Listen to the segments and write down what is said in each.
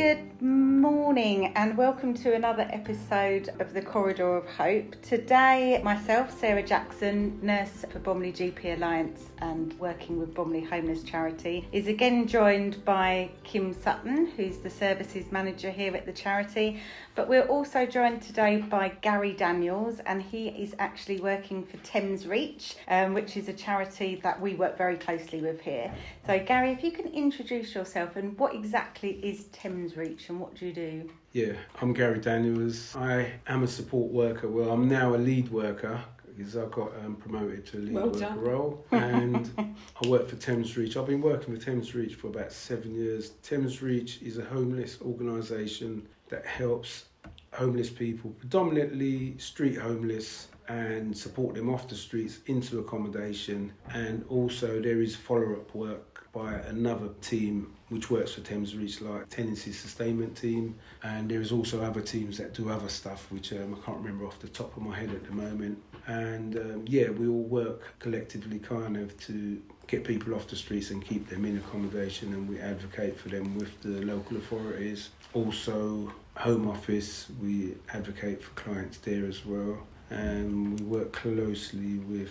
Good morning and welcome to another episode of the Corridor of Hope. Today, myself, Sarah Jackson, nurse for Bromley GP Alliance and working with Bromley Homeless charity, is again joined by Kim Sutton, who's the services manager here at the charity. But we're also joined today by Gary Daniels, and he is actually working for Thames Reach, which is a charity that we work very closely with here. So Gary, if you can introduce yourself and what exactly is Thames Reach and what do you do? Yeah, I'm Gary Daniels. I am a support worker. Well, I'm now a lead worker because I got promoted to a lead worker role. And I work for Thames Reach. I've been working for Thames Reach for about 7 years. Thames Reach is a homeless organisation that helps homeless people, predominantly street homeless, and support them off the streets into accommodation. And also there is follow-up work by another team which works for Thames Reach, like tenancy sustainment team, and there is also other teams that do other stuff which I can't remember off the top of my head at the moment. And we all work collectively kind of to get people off the streets and keep them in accommodation, and we advocate for them with the local authorities. Also Home Office, we advocate for clients there as well, and we work closely with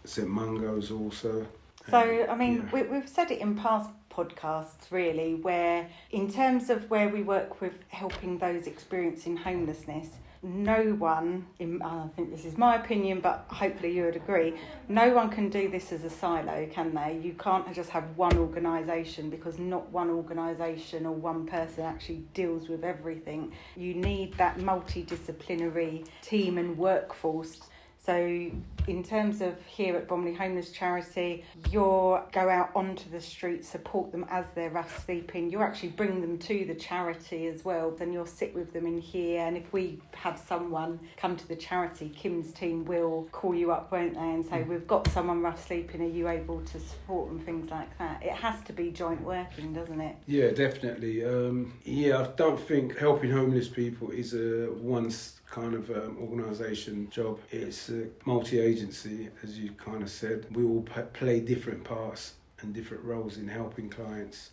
St Mungo's also. So, I mean, we've said it in past podcasts, really, where in terms of where we work with helping those experiencing homelessness, no one, I think this is my opinion, but hopefully you would agree, no one can do this as a silo, can they? You can't just have one organisation, because not one organisation or one person actually deals with everything. You need that multidisciplinary team and workforce. So in terms of here at Bromley Homeless Charity, you go out onto the street, support them as they're rough sleeping. You actually bring them to the charity as well. Then you'll sit with them in here. And if we have someone come to the charity, Kim's team will call you up, won't they? And say, we've got someone rough sleeping. Are you able to support them? Things like that. It has to be joint working, doesn't it? Yeah, definitely. I don't think helping homeless people is a once kind of organisation job. It's a multi-agency, as you kind of said. We all play different parts and different roles in helping clients.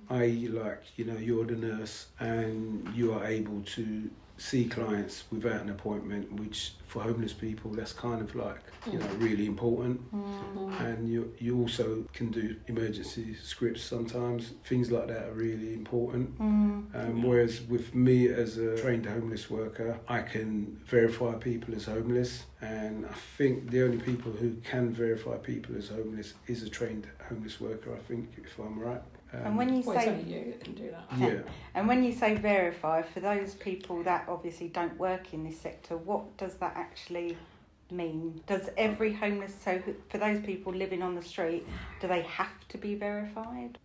I.e., like, you're the nurse and you are able to see clients without an appointment, which for homeless people, that's kind of like, really important. And you also can do emergency scripts sometimes. Things like that are really important. Whereas with me as a trained homeless worker, I can verify people as homeless. And I think the only people who can verify people as homeless is a trained homeless worker, I think, if I'm right. And when you it's only you that can do that. Yeah. And when you say verify, for those people that obviously don't work in this sector, what does that actually mean? Does every homeless, so for those people living on the street, do they have to be verified?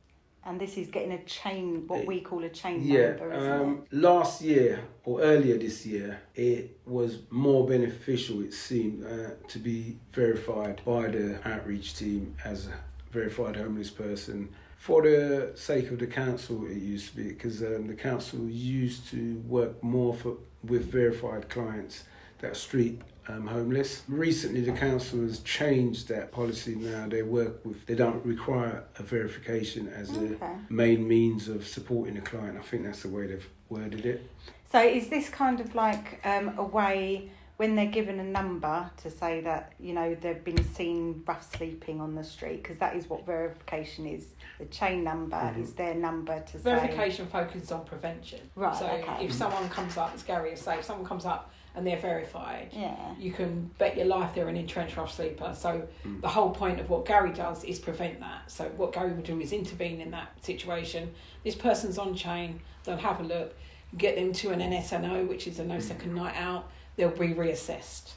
And this is getting a chain, what we call a chain number, isn't it? Last year, or earlier this year, it was more beneficial, it seemed, to be verified by the outreach team as a verified homeless person. For the sake of the council, it used to be, because the council used to work more with verified clients that are street homeless. Recently, the council has changed that policy now. They don't require a verification as a main means of supporting a client. I think that's the way they've worded it. So is this kind of like a way, when they're given a number to say that, they've been seen rough sleeping on the street, because that is what verification is. The chain number is their number to say... Verification focuses on prevention. Right, so if someone comes up, as Gary is saying, if someone comes up and they're verified, you can bet your life they're an entrenched rough sleeper. So the whole point of what Gary does is prevent that. So what Gary will do is intervene in that situation. This person's on chain, they'll have a look, get them to an NSNO, which is a no second night out. They'll be reassessed.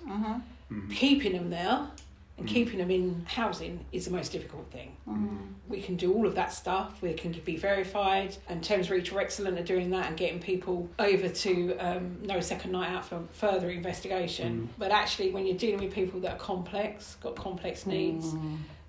Keeping them there and keeping them in housing is the most difficult thing. We can do all of that stuff. We can be verified, and Thames Reach are excellent at doing that and getting people over to no second night out for further investigation. But actually, when you're dealing with people that are got complex needs,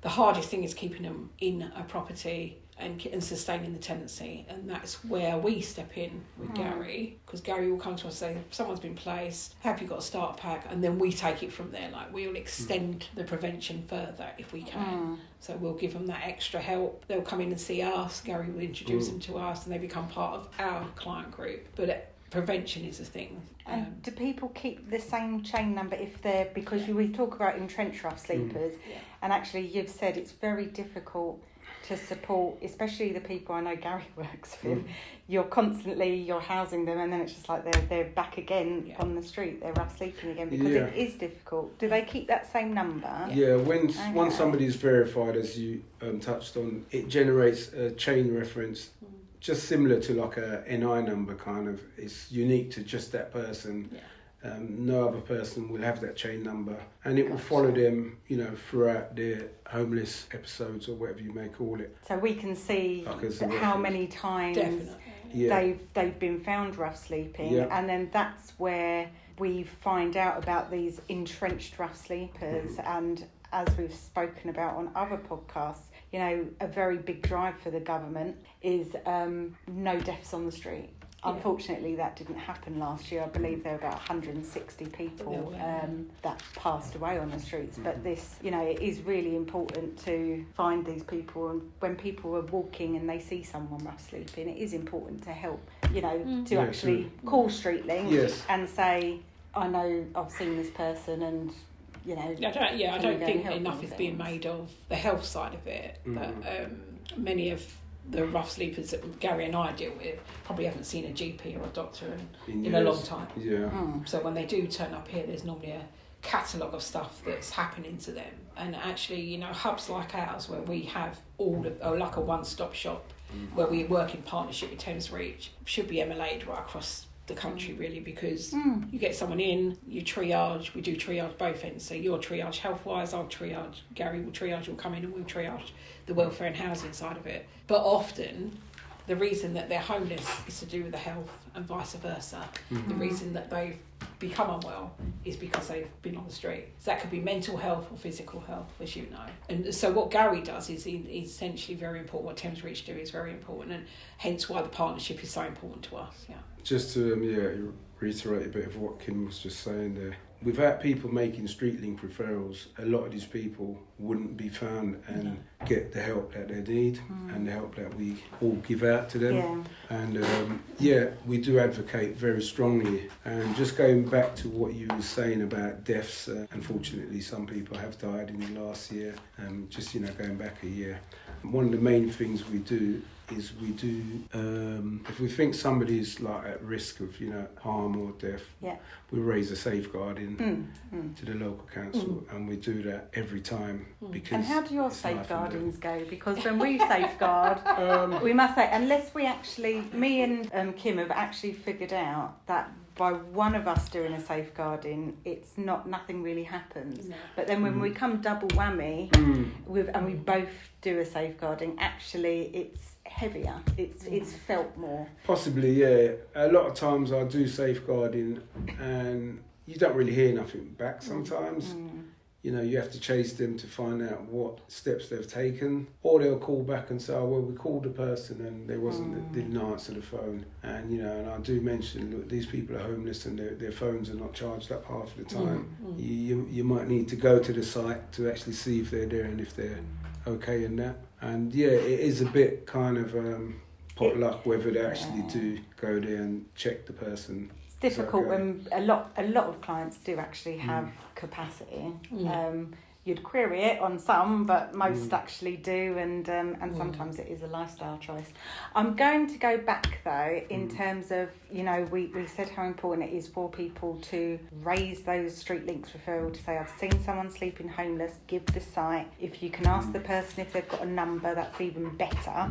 the hardest thing is keeping them in a property and sustaining the tenancy. And that's where we step in with Gary, because Gary will come to us and say, someone's been placed, have you got a starter pack? And then we take it from there. Like, we'll extend the prevention further if we can. So we'll give them that extra help. They'll come in and see us, Gary will introduce them to us, and they become part of our client group. But prevention is a thing. And do people keep the same chain number if they're, because we talk about entrenched rough sleepers, and actually you've said it's very difficult to support, especially the people I know Gary works with. You're housing them, and then it's just like they're back again on the street, they're rough sleeping again, because it is difficult. Do they keep that same number? Yeah, once somebody's verified, as you touched on, it generates a chain reference, just similar to like a NI number kind of. It's unique to just that person. No other person will have that chain number, and it will follow them, throughout their homeless episodes or whatever you may call it. So we can see how many times they've been found rough sleeping, and then that's where we find out about these entrenched rough sleepers. And as we've spoken about on other podcasts, a very big drive for the government is no deaths on the street. Unfortunately, that didn't happen last year. I believe there were about 160 people that passed away on the streets. But this, it is really important to find these people. And when people are walking and they see someone rough sleeping, it is important to help, to actually call StreetLink and say, I know I've seen this person, and I don't think enough is being made of the health side of it. That many of the rough sleepers that Gary and I deal with probably haven't seen a GP or a doctor in a long time. So when they do turn up here, there's normally a catalogue of stuff that's happening to them. And actually, hubs like ours, where we have like a one-stop shop, where we work in partnership with Thames Reach, should be MLA'd right across the country, really, because you get someone in, you triage, we do triage both ends. So you'll triage health-wise, I'll triage, Gary will triage, will come in and we'll triage the welfare and housing side of it. But often, the reason that they're homeless is to do with the health, and vice versa. The reason that they've become unwell is because they've been on the street. So that could be mental health or physical health, as you know. And so what Gary does is essentially very important. What Thames Reach do is very important, and hence why the partnership is so important to us. Just to reiterate a bit of what Kim was just saying there. Without people making StreetLink referrals, a lot of these people wouldn't be found and get the help that they need and the help that we all give out to them. And we do advocate very strongly. And just going back to what you were saying about deaths, unfortunately some people have died in the last year, going back a year. One of the main things we do is if we think somebody's like at risk of harm or death, we raise a safeguarding to the local council, and we do that every time. Because and how do your safeguardings go? Because when we safeguard, we must say, unless we actually, me and Kim have actually figured out that by one of us doing a safeguarding, nothing really happens. But then when we come double whammy and we both do a safeguarding, actually it's heavier, it's felt more. Possibly, yeah. A lot of times I do safeguarding and you don't really hear nothing back sometimes. You have to chase them to find out what steps they've taken, or they'll call back and say, we called the person and they didn't answer the phone. And and I do mention, look, these people are homeless and their phones are not charged up half of the time. You might need to go to the site to actually see if they're there and if they're okay in that. And it is a bit kind of potluck whether they actually do go there and check the person. It's difficult when a lot of clients do actually have capacity. You'd query it on some, but most actually do, and sometimes it is a lifestyle choice. I'm going to go back though in terms of, we said how important it is for people to raise those StreetLinks referral, to say, I've seen someone sleeping homeless, give the site. If you can ask the person if they've got a number, that's even better.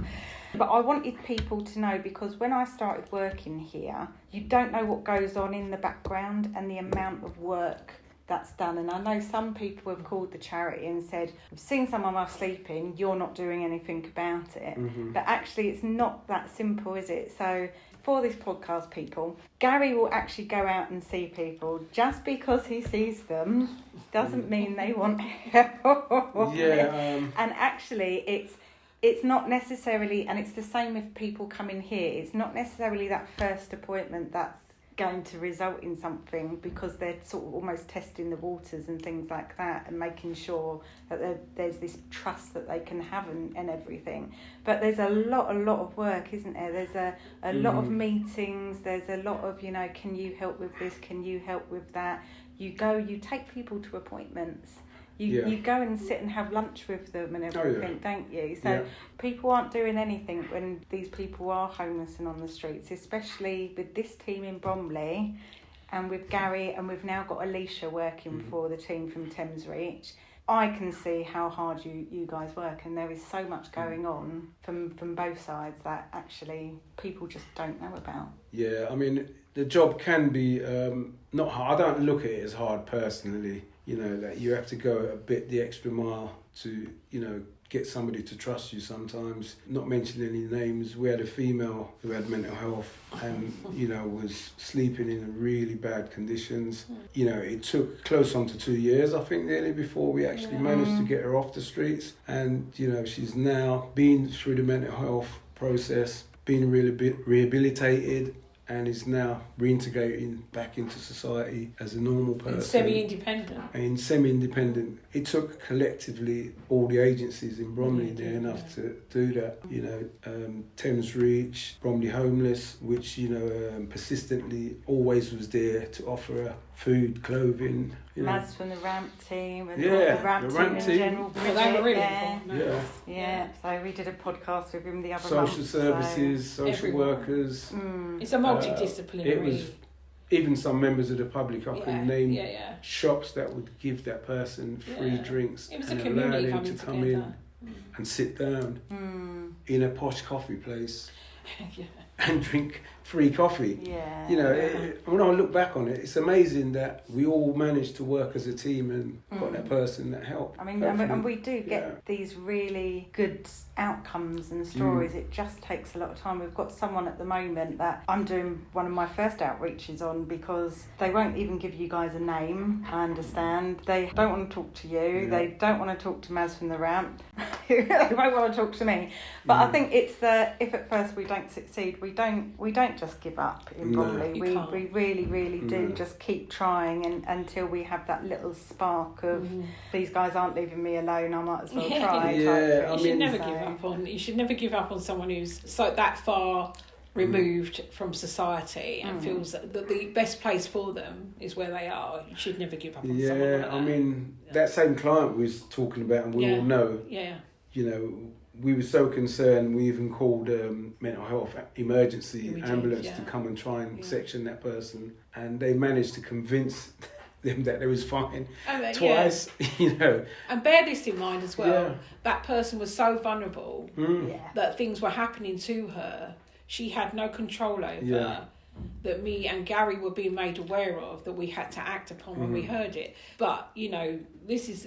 But I wanted people to know, because when I started working here, you don't know what goes on in the background and the amount of work that's done. And I know some people have called the charity and said, I've seen someone while sleeping, you're not doing anything about it. But actually it's not that simple, is it? So for this podcast, people, Gary will actually go out and see people. Just because he sees them doesn't mean they want help. And actually it's not necessarily, and it's the same if people come in here, it's not necessarily that first appointment that's going to result in something, because they're sort of almost testing the waters and things like that, and making sure that there's this trust that they can have and everything. But there's a lot of work, isn't there? There's a lot of meetings, there's a lot of, can you help with this, can you help with that? You take people to appointments. You go and sit and have lunch with them and everything, don't you? So people aren't doing anything when these people are homeless and on the streets, especially with this team in Bromley and with Gary, and we've now got Alicia working for the team from Thames Reach. I can see how hard you guys work, and there is so much going on from both sides that actually people just don't know about. Yeah, I mean, the job can be not hard. I don't look at it as hard personally. That you have to go a bit the extra mile to, get somebody to trust you sometimes. Not mentioning any names, we had a female who had mental health and, was sleeping in really bad conditions. It took close on to 2 years, I think, nearly, before we actually managed to get her off the streets. And, she's now been through the mental health process, been really rehabilitated, and is now reintegrating back into society as a normal person. And semi-independent. It took collectively all the agencies in Bromley enough to do that. Thames Reach, Bromley Homeless, which, persistently always was there to offer her food, clothing. Mads from the ramp team and the ramp team in general. They were really important. Yeah, so we did a podcast with him the other Social month. services, social workers. It's a multidisciplinary. It was even some members of the public. I can name shops that would give that person free drinks it was and a community allow them to come in and sit down in a posh coffee place and drink free coffee. When I look back on it, it's amazing that we all managed to work as a team and got that person that helped. I mean, and we do get these really good outcomes and stories. It just takes a lot of time. We've got someone at the moment that I'm doing one of my first outreaches on, because they won't even give you guys a name, I understand. They don't want to talk to you. They don't want to talk to Maz from the ramp. They won't want to talk to me. But I think it's if at first we don't succeed, we don't just give up in Bromley. We really do just keep trying until we have that little spark of these guys aren't leaving me alone, I might as well try. You should never give up on someone who's that far removed from society and feels that the best place for them is where they are. You should never give up on someone like that. I mean, that same client we was talking about, and we all know, we were so concerned, we even called mental health emergency ambulance to come and try and section that person, and they managed to convince them that they was fine twice, And bear this in mind as well, that person was so vulnerable that things were happening to her she had no control over, that me and Gary were being made aware of, that we had to act upon when we heard it. But this is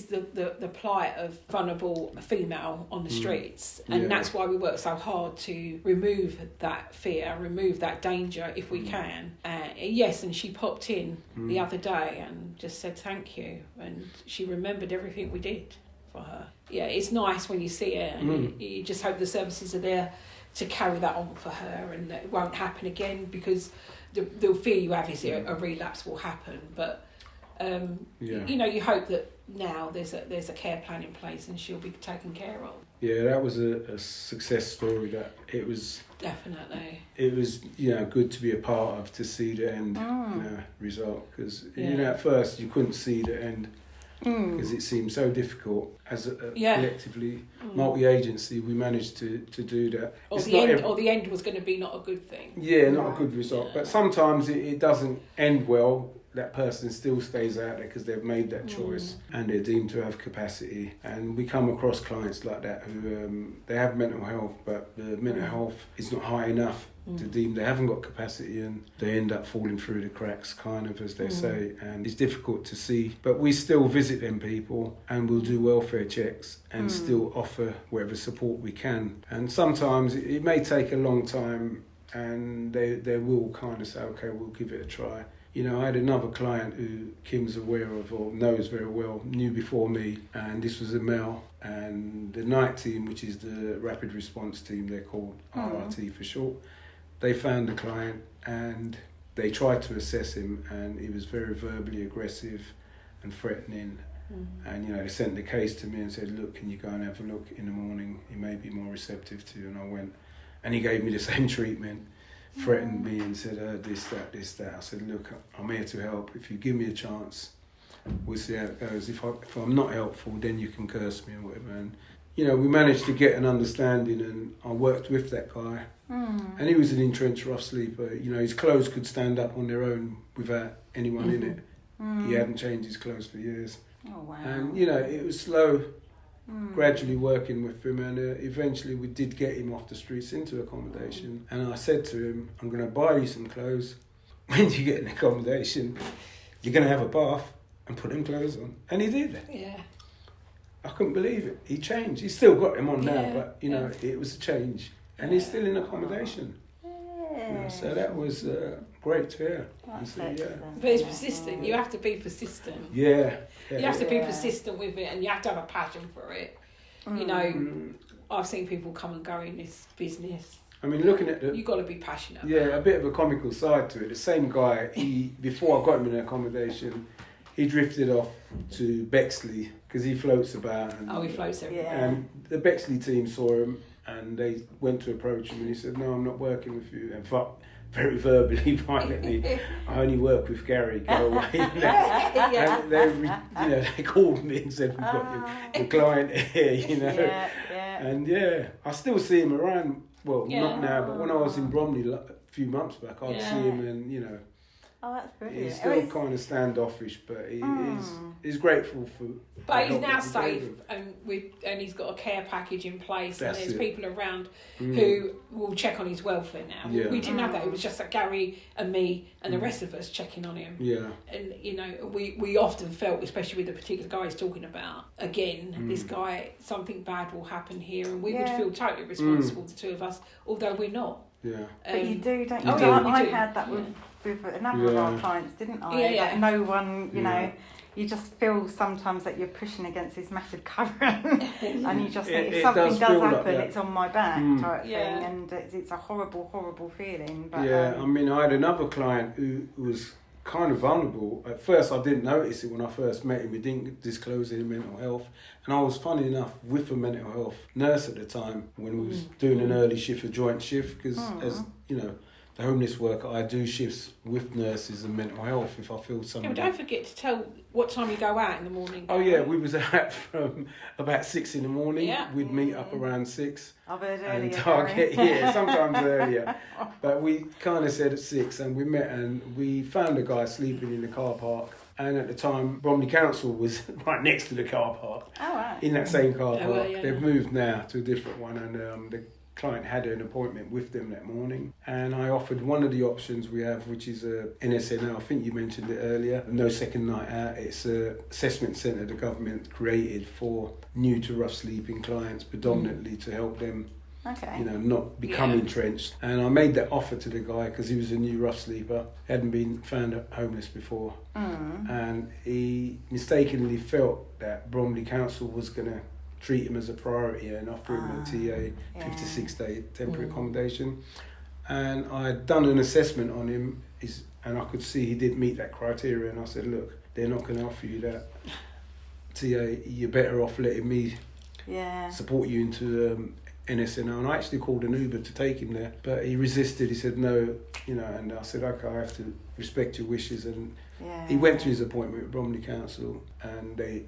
the plight of vulnerable female on the streets, and that's why we work so hard to remove that fear, remove that danger if we can. And she popped in the other day and just said thank you, and she remembered everything we did for her. It's nice when you see it, and you just hope the services are there to carry that on for her, and that it won't happen again, because the fear you have is a relapse will happen. But you hope that now there's a care plan in place and she'll be taken care of. Yeah, that was a success story. That it was definitely. It was good to be a part of, to see the end result, because at first you couldn't see the end. Because it seemed so difficult as a collectively multi-agency, we managed to do that. Or the end was going to be not a good thing. Yeah, not a good result. But sometimes it doesn't end well. That person still stays out there because they've made that choice and they're deemed to have capacity. And we come across clients like that who they have mental health, but the mental health is not high enough to deem they haven't got capacity, and they end up falling through the cracks, kind of, as they say. And it's difficult to see, but we still visit them people and we'll do welfare checks and still offer whatever support we can. And sometimes it may take a long time, and they will kind of say, okay, we'll give it a try. You know, I had another client who Kim's aware of or knows very well, knew before me, and this was a male. And the night team, which is the rapid response team, they're called RRT for short, they found the client and they tried to assess him, and he was very verbally aggressive and threatening. And, you know, they sent the case to me and said, look, can you go and have a look in the morning? He may be more receptive to you. And I went, and he gave me the same treatment, threatened me and said, this, that. I said, look, I'm here to help. If you give me a chance, we'll see how it goes. If I'm not helpful, then you can curse me or whatever. And, you know, we managed to get an understanding, and I worked with that guy. And he was an entrenched rough sleeper. You know, his clothes could stand up on their own without anyone in it. He hadn't changed his clothes for years. Oh, wow. And, you know, it was slow, gradually working with him, and eventually we did get him off the streets into accommodation. And I said to him, I'm going to buy you some clothes. When you get an accommodation, you're going to have a bath and put them clothes on. And he did. Yeah. I couldn't believe it. He changed. He's still got them on now, but, you know, it was a change. And he's still in accommodation. You know, so that was great to hear. But it's persistent. You have to be persistent. Yeah. You have to be persistent with it, and you have to have a passion for it. You know, I've seen people come and go in this business. I mean, looking at you've got to be passionate. Yeah, a bit of a comical side to it. The same guy, before I got him in accommodation, he drifted off to Bexley because he floats about. And, he floats everywhere. And the Bexley team saw him, and they went to approach him, and he said, no, I'm not working with you. And very verbally, violently, I only work with Gary, go away. And they called me and said, we've got your client here, you know. And I still see him around, well, not now, but when I was in Bromley a few months back, I'd see him, and, you know. Oh, that's brilliant. He's still kind of standoffish, but he's grateful for. But he's now safe, and he's got a care package in place, and there's people around who will check on his welfare now. Yeah. We didn't have that. It was just like Gary and me and the rest of us checking on him. Yeah. And you know, we often felt, especially with the particular guy he's talking about, again, this guy, something bad will happen here, and we would feel totally responsible, the two of us, although we're not. Yeah. But you do, don't you? Oh, yeah, I had that with a number of our clients, didn't I? Yeah. No one, you know, you just feel sometimes that you're pushing against this massive current, and you just think if something does happen, it's on my back type thing, and it's a horrible, horrible feeling. But, I mean, I had another client who was kind of vulnerable. At first, I didn't notice it when I first met him. He didn't disclose any mental health. And I was, funny enough, with a mental health nurse at the time when we was doing an early shift, a joint shift, because as, you know, the homeless worker, I do shifts with nurses and mental health if I feel something. Yeah, but don't forget to tell what time you go out in the morning. Oh yeah, we was out from about 6 in the morning. Yeah. We'd meet up around 6. I've heard earlier. And target, sometimes earlier. But we kind of said at 6, and we met, and we found a guy sleeping in the car park. And at the time, Bromley Council was right next to the car park. Oh, right. In that same car park. Well, yeah. They've moved now to a different one, and the client had an appointment with them that morning, and I offered one of the options we have, which is a NSNO. I think you mentioned it earlier, no second night out. It's a assessment centre the government created for new to rough sleeping clients, predominantly to help them you know, not become entrenched. And I made that offer to the guy because he was a new rough sleeper, hadn't been found homeless before, and he mistakenly felt that Bromley Council was going to treat him as a priority and offer him a TA 56-day temporary accommodation. And I had done an assessment on him, and I could see he didn't meet that criteria, and I said, look, they're not going to offer you that TA, you're better off letting me support you into NSNO. And I actually called an Uber to take him there, but he resisted. He said no, you know, and I said, okay, I have to respect your wishes. And he went to his appointment with Bromley Council, and they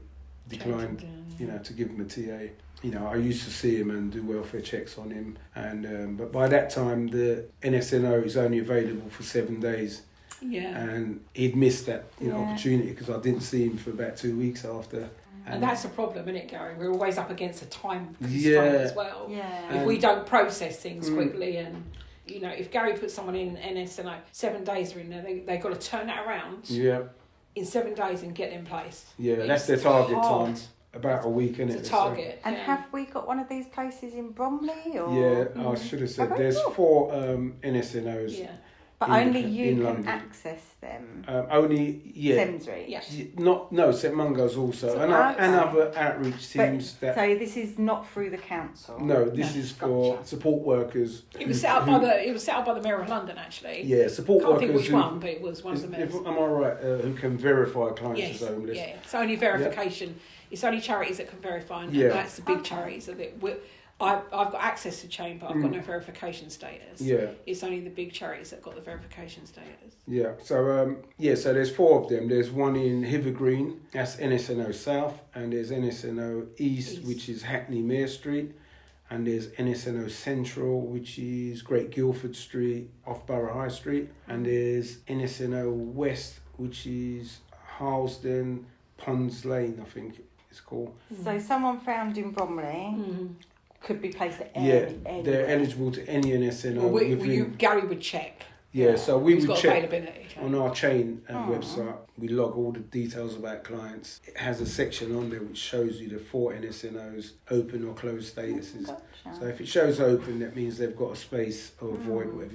declined, you know, to give him a TA. You know, I used to see him and do welfare checks on him, and but by that time the NSNO is only available for 7 days. Yeah. And he'd missed that, you know, opportunity because I didn't see him for about 2 weeks after. And that's a problem, isn't it, Gary? We're always up against a time constraint as well. Yeah. If we don't process things quickly, and you know, if Gary puts someone in NSNO, 7 days are in there, they've got to turn that around. Yeah. In 7 days and get in place. Yeah, that's their target time. About a week, isn't it? It's a target. So. And have we got one of these places in Bromley? Or? Yeah, I should have said there's 4 NSNOs But only you can London. Access them. Thames Reach. Yes. St Mungo's also, and other outreach teams. So this is not through the council. No, this is for support workers. It was set up by the Mayor of London, actually. Yeah, support workers. I can't think which one, but it was one of the mayors. Am I right? Who can verify clients as homeless? Yeah, it's only verification. Yep. It's only charities that can verify, and that's the big charities. I've got access to Chain, but I've got no verification status. Yeah. It's only the big charities that got the verification status. Yeah. So so there's 4 of them. There's one in Hither Green, that's NSNO South, and there's NSNO East, which is Hackney Mere Street, and there's NSNO Central, which is Great Guildford Street off Borough High Street, and there's NSNO West, which is Harlesden Ponds Lane, I think it's called. So someone found in Bromley could be placed at any. They're eligible to any NSNO. Gary would check. Yeah, so we would check availability. On our Chain website. We log all the details about clients. It has a section on there which shows you the 4 NSNOs open or closed statuses. Gotcha. So if it shows open, that means they've got a space or a void, whatever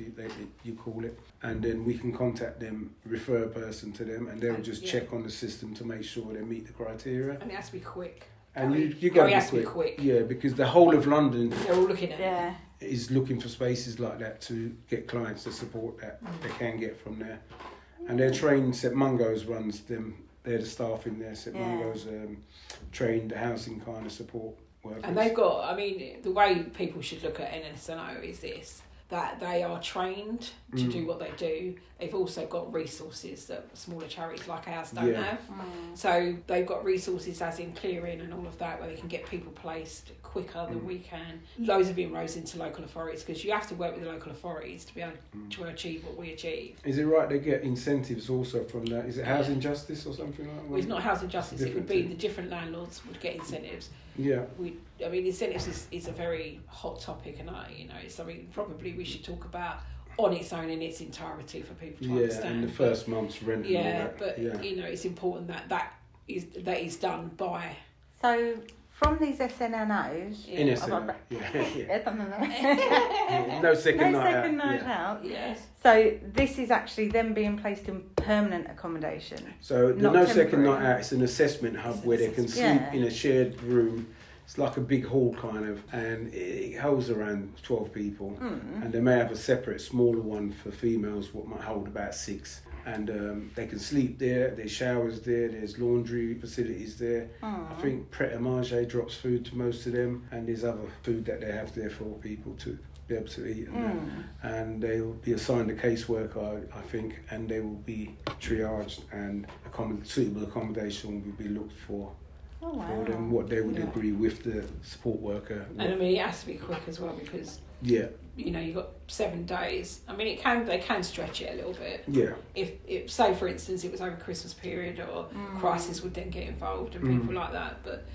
you call it. And then we can contact them, refer a person to them, and they'll just check on the system to make sure they meet the criteria. And it has to be quick. And you got to be quick. Yeah, because the whole of London they're all looking at is looking for spaces like that to get clients the support that they can get from there. And they're trained. St Mungo's runs them. They're the staff in there. St Mungo's trained housing kind of support workers. And they've got. I mean, the way people should look at NSNO is this: that they are trained to do what they do. They've also got resources that smaller charities like ours don't have. So they've got resources as in clearing and all of that, where they can get people placed quicker than we can. Loads of inroads into local authorities, because you have to work with the local authorities to be able to achieve what we achieve. Is it right they get incentives also from that? Is it housing justice or something like that? Well, it's not housing justice. It would be the different landlords would get incentives. Yeah. Incentives is a very hot topic, and it's something probably we should talk about on its own in its entirety for people to understand. And the first month's rent. It's important that is done by. So from these SNNOs, no second night out. Yes. So this is actually them being placed in permanent accommodation. So the no second night out is an assessment hub where they can sleep in a shared room. It's like a big hall kind of, and it holds around 12 people. And they may have a separate smaller one for females, what might hold about 6. And they can sleep there. There's showers there. There's laundry facilities there. I think Pret-a-Manger drops food to most of them, and there's other food that they have there for people to be able to eat. And they will be assigned a caseworker, I think, and they will be triaged, and suitable accommodation will be looked for. For them, what they would agree with the support worker. And it has to be quick as well, because you've got 7 days. They can stretch it a little bit. Yeah. If say for instance it was over Christmas period, or crisis would then get involved and people like that. But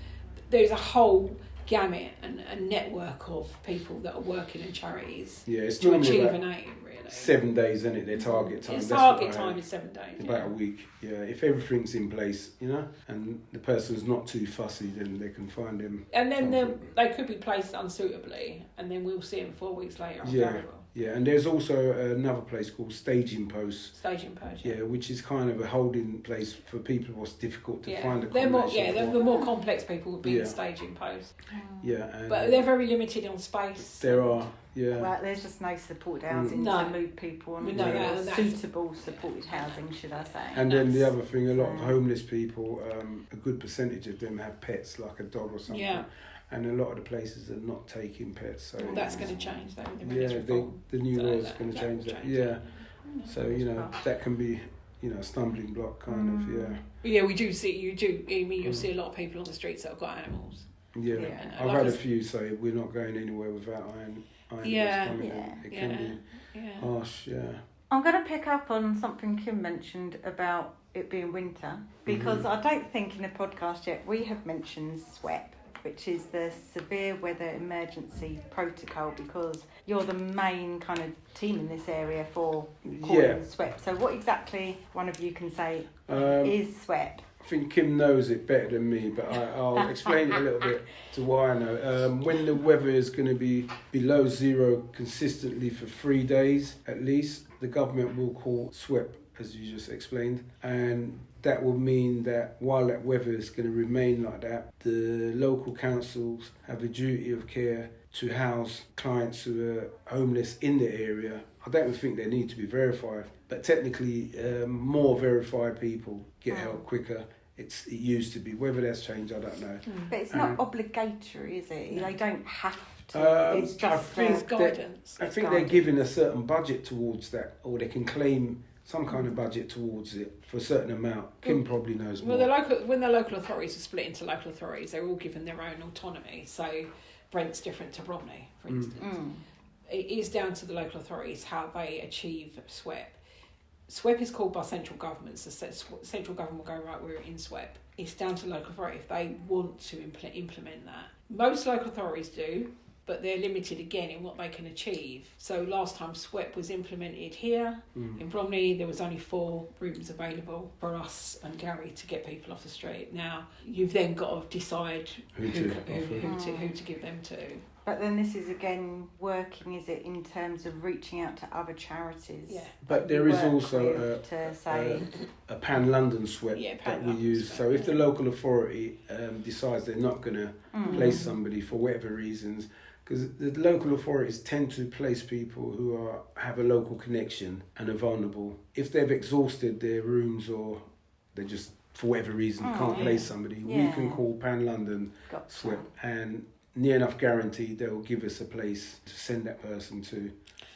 there's a whole gamut and a network of people that are working in charities to achieve an aim. 7 days, isn't it? Their target time. Its target time is 7 days. About a week. Yeah. If everything's in place, and the person's not too fussy, then they can find them. And then they could be placed unsuitably, and then we'll see them 4 weeks later. Yeah, and there's also another place called Staging Post. Staging Post. Yeah, which is kind of a holding place for people who's difficult to find accommodation. The more complex people would be the Staging Post. But they're very limited on space. There are. Yeah. Well, there's just no supported housing to move people on. Suitable supported housing, should I say. And then the other thing, a lot of homeless people, a good percentage of them have pets, like a dog or something. Yeah. And a lot of the places are not taking pets. So that's going to change though. The new law is going to change that. Yeah. So, that can be, a stumbling block kind of, Yeah, we do see, you'll see a lot of people on the streets that have got animals. Yeah. I've had a few say, we're not going anywhere without iron. It can be harsh, I'm going to pick up on something Kim mentioned about it being winter, because I don't think in a podcast yet we have mentioned SWEP, which is the Severe Weather Emergency Protocol, because you're the main kind of team in this area for calling SWEP. So what exactly one of you can say is SWEP? think Kim knows it better than me, but I'll explain it a little bit to why I know. When the weather is going to be below zero consistently for 3 days at least, the government will call SWEP, as you just explained, and that will mean that while that weather is going to remain like that, the local councils have a duty of care to house clients who are homeless in the area. I don't think they need to be verified, but technically more verified people get help quicker. It used to be. Whether that's changed, I don't know. But it's not obligatory, is it? They don't have to. It's just guidance. I think they're given a certain budget towards that, or they can claim some kind of budget towards it for a certain amount. Kim probably knows more. Well, when the local authorities are split into local authorities, they're all given their own autonomy. So Brent's different to Bromley, for instance. It is down to the local authorities how they achieve SWEP. SWEP is called by central government, so central government will go, right, we're in SWEP. It's down to local authority if they want to implement that. Most local authorities do, but they're limited again in what they can achieve. So last time SWEP was implemented here, in Bromley, there was only 4 rooms available for us and Gary to get people off the street. Now, you've then got to decide who to give them to. But then this is again working, is it, in terms of reaching out to other charities? Yeah. But there is also a Pan-London SWEP that we use. So if the local authority decides they're not going to place somebody for whatever reasons, because the local authorities tend to place people who have a local connection and are vulnerable. If they've exhausted their rooms or they just, for whatever reason, can't place somebody, we can call Pan-London SWEP and near enough guaranteed they'll give us a place to send that person to.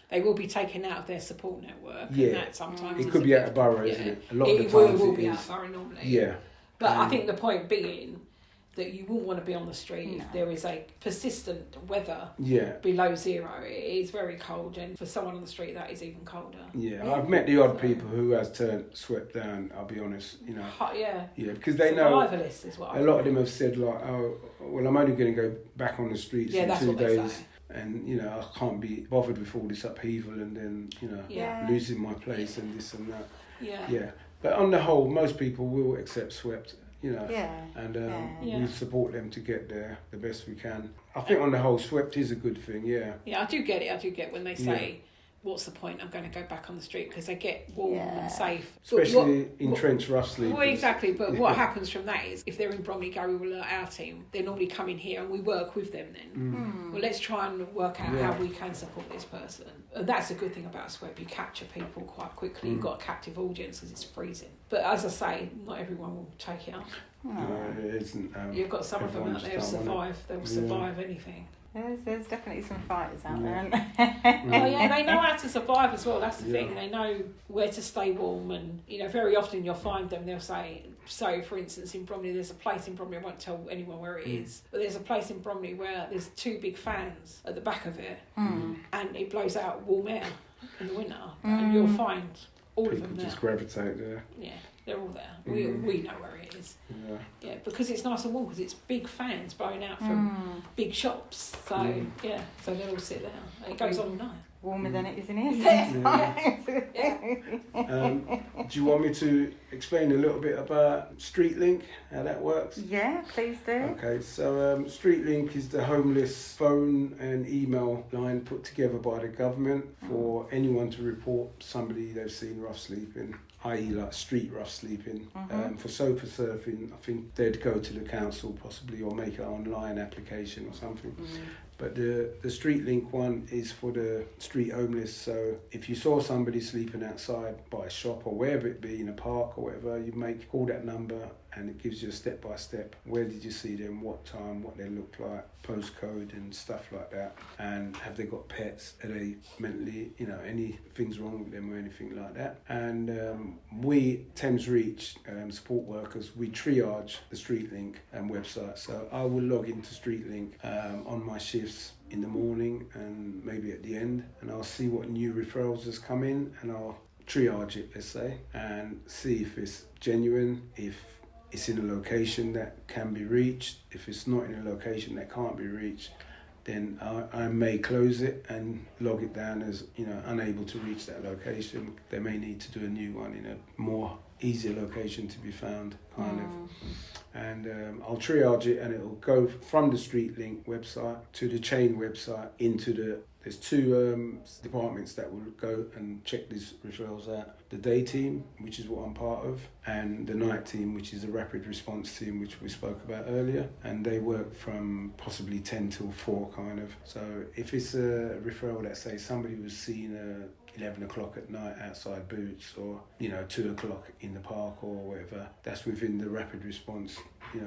They will be taken out of their support network. Yeah, and that sometimes it could be out of borough, isn't it? A lot of the times it will be out of borough normally. Yeah. But I think the point being that you wouldn't want to be on the street if there is a persistent weather below zero. It is very cold, and for someone on the street that is even colder. Yeah, I've met the odd people who has swept down, I'll be honest, because they know, is what a lot of them have said like, oh, well, I'm only going to go back on the streets in 2 days. And, I can't be bothered with all this upheaval and then, losing my place and this and that. Yeah. But on the whole, most people will accept swept. And we support them to get there the best we can. I think on the whole, swept is a good thing, Yeah, I do get it. I do get when they say, what's the point? I'm going to go back on the street because they get warm and safe. Especially entrenched rough sleepers. Well, exactly. But what happens from that is if they're in Bromley, Gary will alert our team. They normally come in here and we work with them then. Well, let's try and work out how we can support this person. And that's a good thing about SWEP. You capture people quite quickly. You've got a captive audience because it's freezing. But as I say, not everyone will take it up. No, it isn't. You've got some of them out there who survive. They'll survive anything. There's definitely some fighters out there, aren't there? They know how to survive as well. That's the thing. They know where to stay warm, and very often you'll find them. They'll say, so for instance, in Bromley, there's a place in Bromley. I won't tell anyone where it is, but there's a place in Bromley where there's 2 big fans at the back of it, and it blows out warm air in the winter, and you'll find all people of them there. Just gravitate there. Yeah. They're all there. We know where it is. Yeah, because it's nice and warm because it's big fans blowing out from big shops. So so they all sit there. And it goes on all night. Warmer than it is in here. Do you want me to explain a little bit about StreetLink, how that works? Yeah, please do. Okay, so StreetLink is the homeless phone and email line put together by the government for anyone to report somebody they've seen rough sleeping, i.e. like street rough sleeping. For sofa surfing, I think they'd go to the council possibly or make an online application or something. But the StreetLink one is for the street homeless. So if you saw somebody sleeping outside by a shop or wherever it be, in a park or whatever, you call that number and it gives you a step-by-step. Where did you see them, what time, what they look like, postcode and stuff like that. And have they got pets? Are they mentally, any things wrong with them or anything like that? And we, Thames Reach, support workers, we triage the StreetLink website. So I will log into StreetLink on my shifts in the morning and maybe at the end, and I'll see what new referrals has come in and I'll triage it, let's say, and see if it's genuine, if it's in a location that can be reached. If it's not in a location that can't be reached, then I may close it and log it down as unable to reach that location. They may need to do a new one in a more easier location to be found, kind of. And I'll triage it, and it'll go from the StreetLink website to the chain website into there's two departments that will go and check these referrals out. The day team, which is what I'm part of, and the night team, which is the rapid response team, which we spoke about earlier. And they work from possibly 10 till 4, kind of. So if it's a referral that says somebody was seen 11 o'clock at night outside Boots, or 2 o'clock in the park or whatever, that's within the rapid response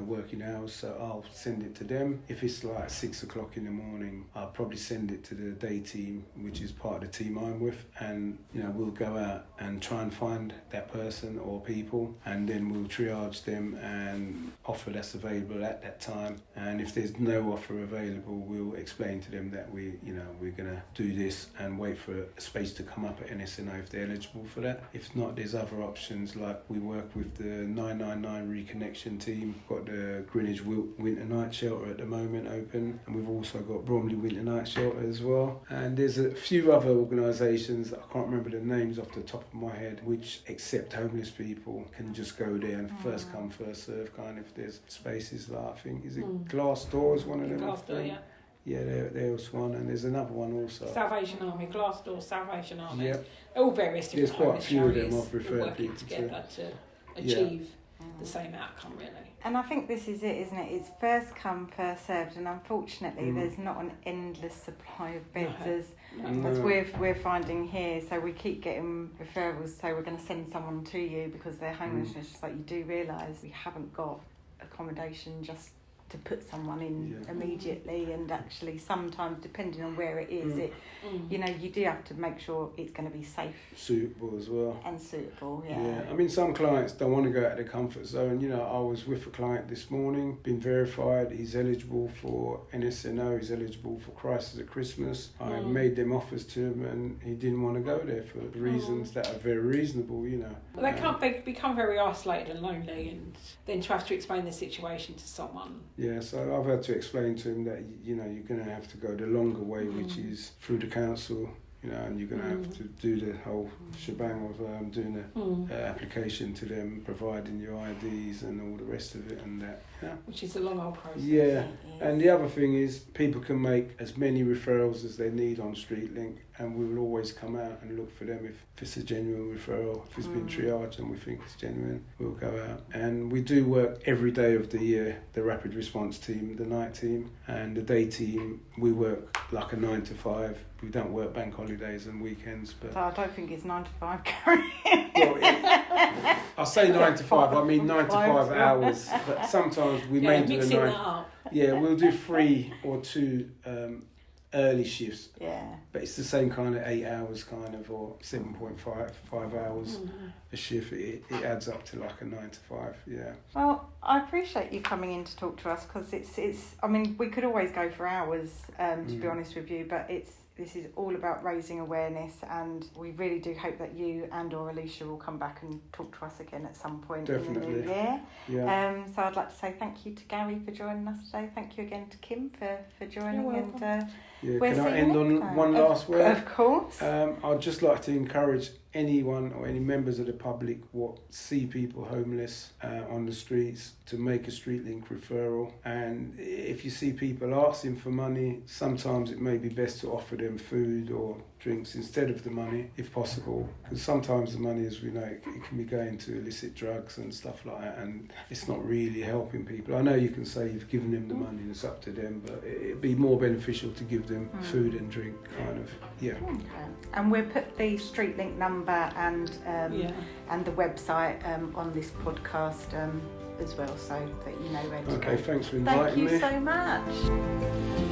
working hours, so I'll send it to them. If it's like 6 o'clock in the morning, I'll probably send it to the day team, which is part of the team I'm with, and we'll go out and try and find that person or people, and then we'll triage them and offer that's available at that time. And if there's no offer available, we'll explain to them that we're gonna do this and wait for a space to come up at NSNO if they're eligible for that. If not, there's other options, like we work with the 999 reconnection team, got the Greenwich Winter Night Shelter at the moment open, and we've also got Bromley Winter Night Shelter as well. And there's a few other organisations, I can't remember the names off the top of my head, which accept homeless people, can just go there and first come, first serve, kind of. There's spaces like, I think, is it Glassdoor is one of them? Glassdoor, yeah. Yeah, there's one, and there's another one also. Salvation Army, Glassdoor, Salvation Army. Yep. All various different There's quite a few of them charities I've referred people together to achieve the same outcome, really. And I think this is it, isn't it? It's first come, first served, and unfortunately there's not an endless supply of beds as we're finding here. So we keep getting referrals, so we're going to send someone to you because they're homeless. It's just like, you do realise we haven't got accommodation just to put someone in immediately, and actually sometimes depending on where it is, you do have to make sure it's going to be safe, suitable as well, and suitable. I mean, some clients don't want to go out of their comfort zone. I was with a client this morning, been verified, he's eligible for NSNO, he's eligible for Crisis at Christmas. I made them offers to him, and he didn't want to go there for reasons that are very reasonable. Well, they become very isolated and lonely, and then to have to explain the situation to someone. Yeah, so I've had to explain to him that you're going to have to go the longer way, which is through the council, and you're going to have to do the whole shebang of doing the application to them, providing your IDs and all the rest of it, and that. Which is a long old process. Yeah, and the other thing is, people can make as many referrals as they need on StreetLink, and we will always come out and look for them if it's a genuine referral. If it's been triaged and we think it's genuine, we'll go out. And we do work every day of the year, the rapid response team, the night team, and the day team. We work like a 9 to 5. We don't work bank holidays and weekends. But I don't think it's 9 to 5, Gary. I say 9 to 5, I mean 9 to 5 hours, but sometimes we may do a 9. We'll do 3 or 2 early shifts. But it's the same kind of 8 hours, kind of, or 7.5 hours a shift. It adds up to like a 9 to 5. Well, I appreciate you coming in to talk to us, because it's. I mean, we could always go for hours, to be honest with you, but this is all about raising awareness, and we really do hope that you and/or Alicia will come back and talk to us again at some point in the new year. So I'd like to say thank you to Gary for joining us today. Thank you again to Kim for joining. And can I end on one last word? Of course. I'd just like to encourage anyone or any members of the public what see people homeless on the streets to make a StreetLink referral. And if you see people asking for money, sometimes it may be best to offer them food or drinks instead of the money, if possible, because sometimes the money, as we know, it can be going to illicit drugs and stuff like that, and it's not really helping people. I know you can say you've given them the money and it's up to them, but it'd be more beneficial to give them food and drink, kind of. Okay. And we'll put the StreetLink number and the website on this podcast as well, so that you know where to go. Okay, thanks for inviting me. Thank you so much.